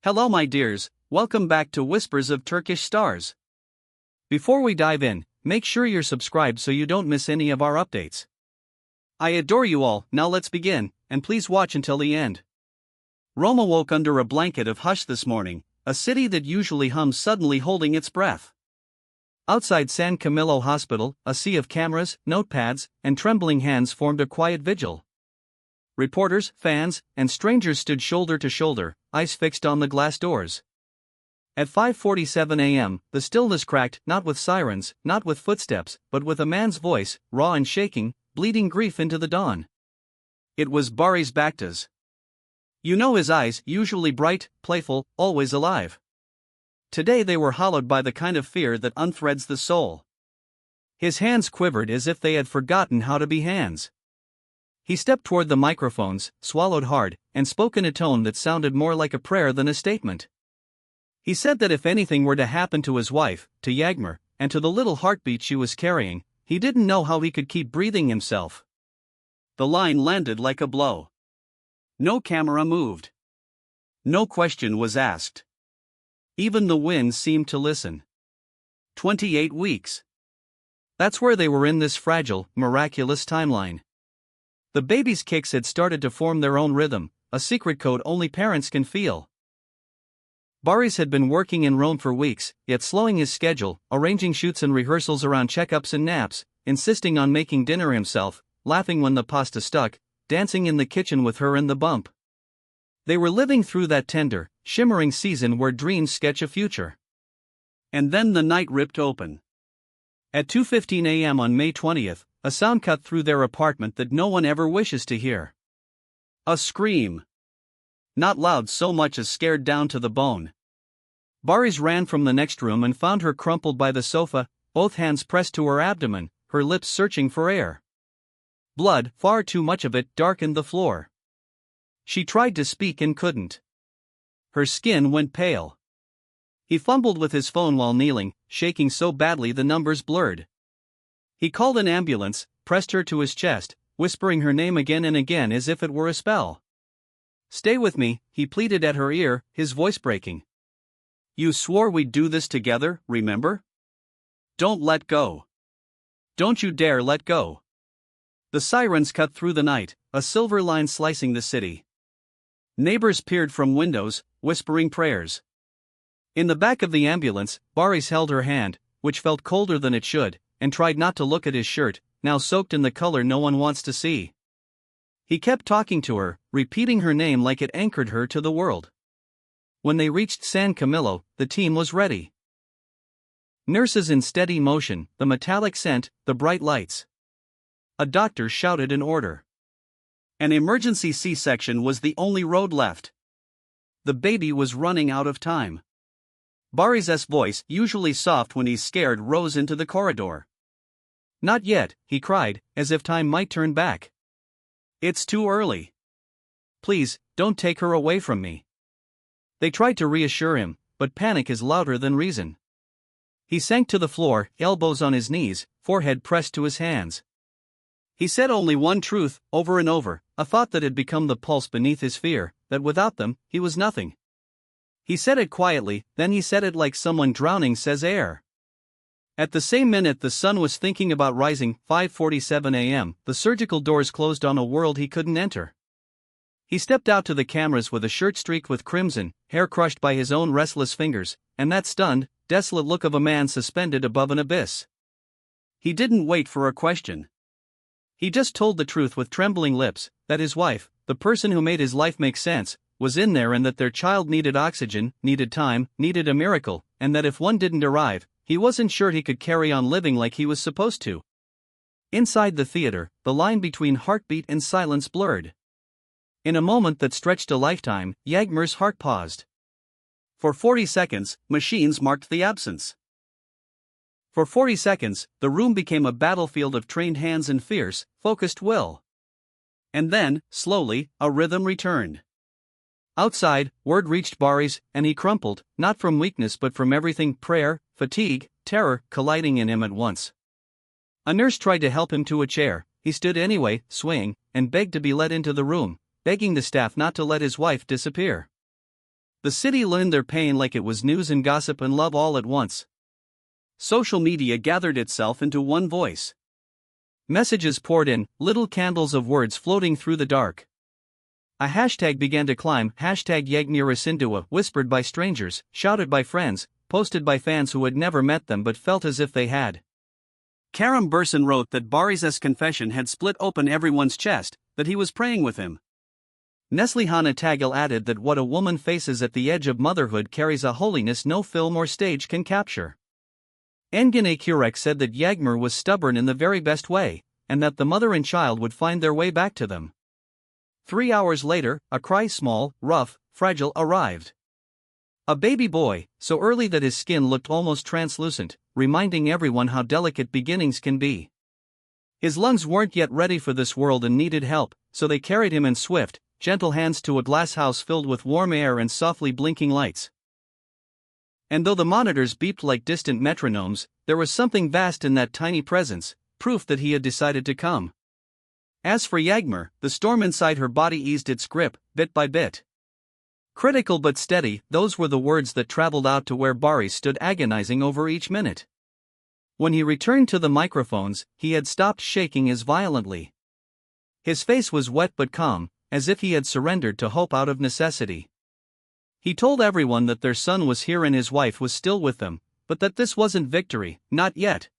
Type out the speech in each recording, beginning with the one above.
Hello my dears, welcome back to Whispers of Turkish Stars. Before we dive in, make sure you're subscribed so you don't miss any of our updates. I adore you all, now let's begin, and please watch until the end. Rome awoke under a blanket of hush this morning, a city that usually hums suddenly holding its breath. Outside San Camillo Hospital, a sea of cameras, notepads, and trembling hands formed a quiet vigil. Reporters, fans, and strangers stood shoulder to shoulder, eyes fixed on the glass doors. At 5:47 a.m., the stillness cracked, not with sirens, not with footsteps, but with a man's voice, raw and shaking, bleeding grief into the dawn. It was Barış Baktas. You know his eyes, usually bright, playful, always alive. Today they were hollowed by the kind of fear that unthreads the soul. His hands quivered as if they had forgotten how to be hands. He stepped toward the microphones, swallowed hard, and spoke in a tone that sounded more like a prayer than a statement. He said that if anything were to happen to his wife, to Yağmur, and to the little heartbeat she was carrying, he didn't know how he could keep breathing himself. The line landed like a blow. No camera moved. No question was asked. Even the wind seemed to listen. 28 weeks. That's where they were in this fragile, miraculous timeline. The baby's kicks had started to form their own rhythm, a secret code only parents can feel. Barış had been working in Rome for weeks, yet slowing his schedule, arranging shoots and rehearsals around checkups and naps, insisting on making dinner himself, laughing when the pasta stuck, dancing in the kitchen with her in the bump. They were living through that tender, shimmering season where dreams sketch a future. And then the night ripped open. At 2:15 a.m. on May 20th, a sound cut through their apartment that no one ever wishes to hear. A scream. Not loud so much as scared down to the bone. Barış ran from the next room and found her crumpled by the sofa, both hands pressed to her abdomen, her lips searching for air. Blood, far too much of it, darkened the floor. She tried to speak and couldn't. Her skin went pale. He fumbled with his phone while kneeling, shaking so badly the numbers blurred. He called an ambulance, pressed her to his chest, whispering her name again and again as if it were a spell. "Stay with me," he pleaded at her ear, his voice breaking. "You swore we'd do this together, remember? Don't let go. Don't you dare let go." The sirens cut through the night, a silver line slicing the city. Neighbors peered from windows, whispering prayers. In the back of the ambulance, Barış held her hand, which felt colder than it should, and tried not to look at his shirt, now soaked in the color no one wants to see. He kept talking to her, repeating her name like it anchored her to the world. When they reached San Camillo, the team was ready. Nurses in steady motion, the metallic scent, the bright lights. A doctor shouted an order. An emergency C-section was the only road left. The baby was running out of time. Barış's voice, usually soft when he's scared, rose into the corridor. "Not yet," he cried, as if time might turn back. "It's too early. Please, don't take her away from me." They tried to reassure him, but panic is louder than reason. He sank to the floor, elbows on his knees, forehead pressed to his hands. He said only one truth, over and over, a thought that had become the pulse beneath his fear, that without them, he was nothing. He said it quietly, then he said it like someone drowning says air. At the same minute the sun was thinking about rising, 5:47 a.m., the surgical doors closed on a world he couldn't enter. He stepped out to the cameras with a shirt streaked with crimson, hair crushed by his own restless fingers, and that stunned, desolate look of a man suspended above an abyss. He didn't wait for a question. He just told the truth with trembling lips, that his wife, the person who made his life make sense, was in there and that their child needed oxygen, needed time, needed a miracle, and that if one didn't arrive, he wasn't sure he could carry on living like he was supposed to. Inside the theater, the line between heartbeat and silence blurred. In a moment that stretched a lifetime, Yağmur's heart paused. For 40 seconds, machines marked the absence. For 40 seconds, the room became a battlefield of trained hands and fierce, focused will. And then, slowly, a rhythm returned. Outside, word reached Barış, and he crumpled, not from weakness but from everything: prayer, fatigue, terror, colliding in him at once. A nurse tried to help him to a chair. He stood anyway, swaying, and begged to be let into the room, begging the staff not to let his wife disappear. The city learned their pain like it was news and gossip and love all at once. Social media gathered itself into one voice. Messages poured in, little candles of words floating through the dark. A hashtag began to climb, hashtag Yagmurasindua, whispered by strangers, shouted by friends, posted by fans who had never met them but felt as if they had. Karam Burson wrote that Barış's confession had split open everyone's chest, that he was praying with him. Neslihan Tagil added that what a woman faces at the edge of motherhood carries a holiness no film or stage can capture. Engin Akurek said that Yağmur was stubborn in the very best way, and that the mother and child would find their way back to them. 3 hours later, a cry small, rough, fragile arrived. A baby boy, so early that his skin looked almost translucent, reminding everyone how delicate beginnings can be. His lungs weren't yet ready for this world and needed help, so they carried him in swift, gentle hands to a glass house filled with warm air and softly blinking lights. And though the monitors beeped like distant metronomes, there was something vast in that tiny presence, proof that he had decided to come. As for Yağmur, the storm inside her body eased its grip, bit by bit. Critical but steady, those were the words that traveled out to where Barış stood agonizing over each minute. When he returned to the microphones, he had stopped shaking as violently. His face was wet but calm, as if he had surrendered to hope out of necessity. He told everyone that their son was here and his wife was still with them, but that this wasn't victory, not yet.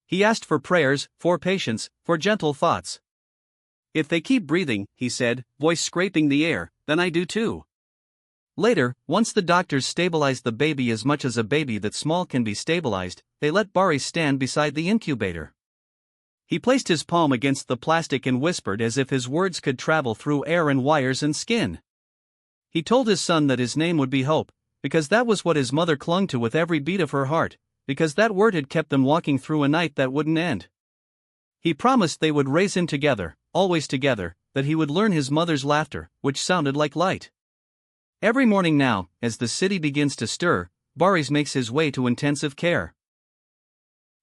He asked for prayers, for patience, for gentle thoughts. If they keep breathing, he said, voice scraping the air, then I do too. Later, once the doctors stabilized the baby as much as a baby that small can be stabilized, they let Barış stand beside the incubator. He placed his palm against the plastic and whispered as if his words could travel through air and wires and skin. He told his son that his name would be Hope, because that was what his mother clung to with every beat of her heart, because that word had kept them walking through a night that wouldn't end. He promised they would raise him together, always together, that he would learn his mother's laughter, which sounded like light. Every morning now, as the city begins to stir, Barış makes his way to intensive care.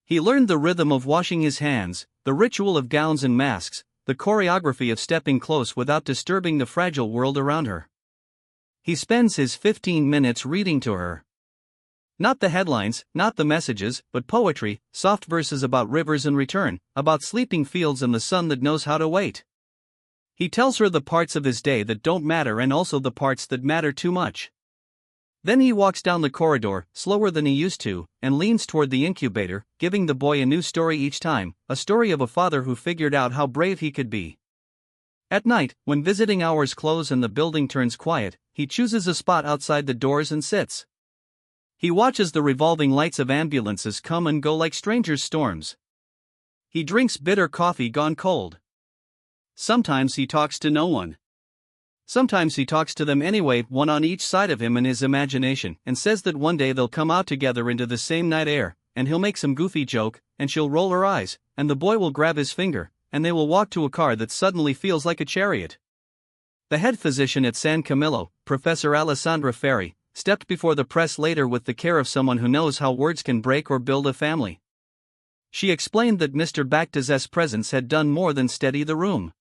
He learned the rhythm of washing his hands, the ritual of gowns and masks, the choreography of stepping close without disturbing the fragile world around her. He spends his 15 minutes reading to her. Not the headlines, not the messages, but poetry, soft verses about rivers and return, about sleeping fields and the sun that knows how to wait. He tells her the parts of his day that don't matter and also the parts that matter too much. Then he walks down the corridor, slower than he used to, and leans toward the incubator, giving the boy a new story each time, a story of a father who figured out how brave he could be. At night, when visiting hours close and the building turns quiet, he chooses a spot outside the doors and sits. He watches the revolving lights of ambulances come and go like strangers' storms. He drinks bitter coffee gone cold. Sometimes he talks to no one. Sometimes he talks to them anyway, one on each side of him in his imagination, and says that one day they'll come out together into the same night air, and he'll make some goofy joke, and she'll roll her eyes, and the boy will grab his finger, and they will walk to a car that suddenly feels like a chariot. The head physician at San Camillo, Professor Alessandra Ferri, stepped before the press later with the care of someone who knows how words can break or build a family. She explained that Mr. Baktaz's presence had done more than steady the room.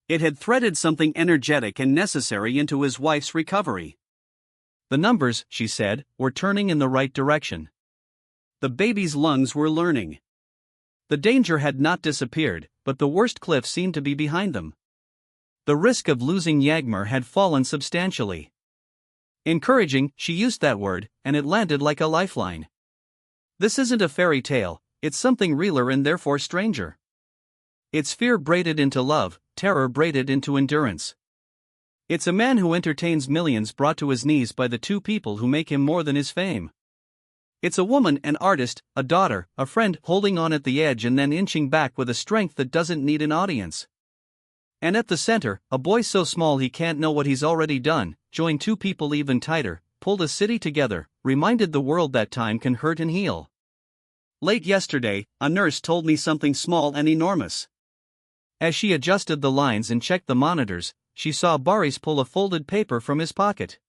It had threaded something energetic and necessary into his wife's recovery. The numbers, she said, were turning in the right direction. The baby's lungs were learning. The danger had not disappeared, but the worst cliff seemed to be behind them. The risk of losing Yağmur had fallen substantially. Encouraging, she used that word, and it landed like a lifeline. This isn't a fairy tale, it's something realer and therefore stranger. It's fear braided into love, terror braided into endurance. It's a man who entertains millions brought to his knees by the two people who make him more than his fame. It's a woman, an artist, a daughter, a friend holding on at the edge and then inching back with a strength that doesn't need an audience. And at the center, a boy so small he can't know what he's already done, joined two people even tighter, pulled a city together, reminded the world that time can hurt and heal. Late yesterday, a nurse told me something small and enormous. As she adjusted the lines and checked the monitors, she saw Barış pull a folded paper from his pocket.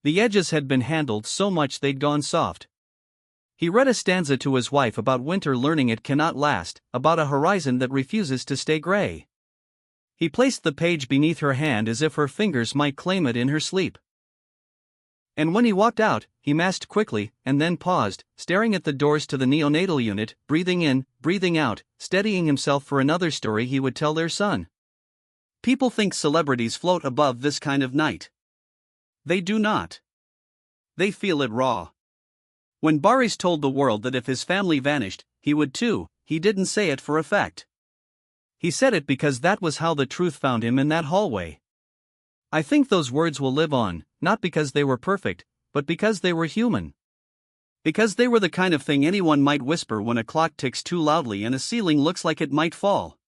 The edges had been handled so much they'd gone soft. He read a stanza to his wife about winter learning it cannot last, about a horizon that refuses to stay gray. He placed the page beneath her hand as if her fingers might claim it in her sleep. And when he walked out, he masked quickly, and then paused, staring at the doors to the neonatal unit, breathing in, breathing out, steadying himself for another story he would tell their son. People think celebrities float above this kind of night. They do not. They feel it raw. When Barış told the world that if his family vanished, he would too, he didn't say it for effect. He said it because that was how the truth found him in that hallway. I think those words will live on, not because they were perfect, but because they were human. Because they were the kind of thing anyone might whisper when a clock ticks too loudly and a ceiling looks like it might fall.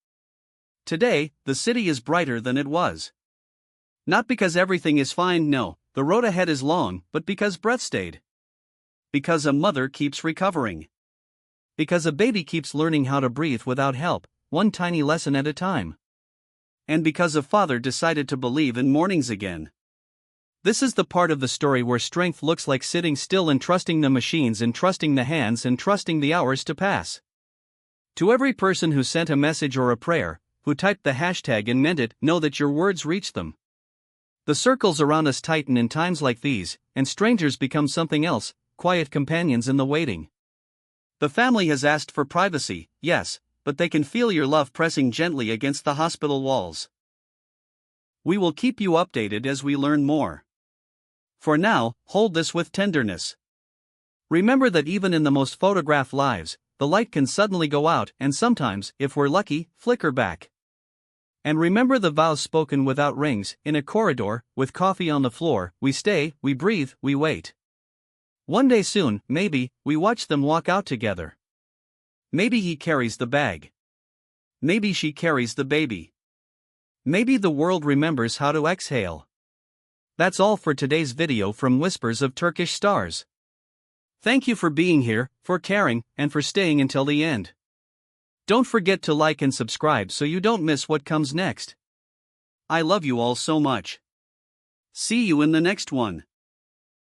Today, the city is brighter than it was. Not because everything is fine, no, the road ahead is long, but because breath stayed. Because a mother keeps recovering. Because a baby keeps learning how to breathe without help, one tiny lesson at a time. And because a father decided to believe in mornings again. This is the part of the story where strength looks like sitting still and trusting the machines and trusting the hands and trusting the hours to pass. To every person who sent a message or a prayer, who typed the hashtag and meant it, know that your words reached them. The circles around us tighten in times like these, and strangers become something else, quiet companions in the waiting. The family has asked for privacy, yes, but they can feel your love pressing gently against the hospital walls. We will keep you updated as we learn more. For now, hold this with tenderness. Remember that even in the most photographed lives, the light can suddenly go out and sometimes, if we're lucky, flicker back. And remember the vows spoken without rings, in a corridor, with coffee on the floor: we stay, we breathe, we wait. One day soon, maybe, we watch them walk out together. Maybe he carries the bag. Maybe she carries the baby. Maybe the world remembers how to exhale. That's all for today's video from Whispers of Turkish Stars. Thank you for being here, for caring, and for staying until the end. Don't forget to like and subscribe so you don't miss what comes next. I love you all so much. See you in the next one.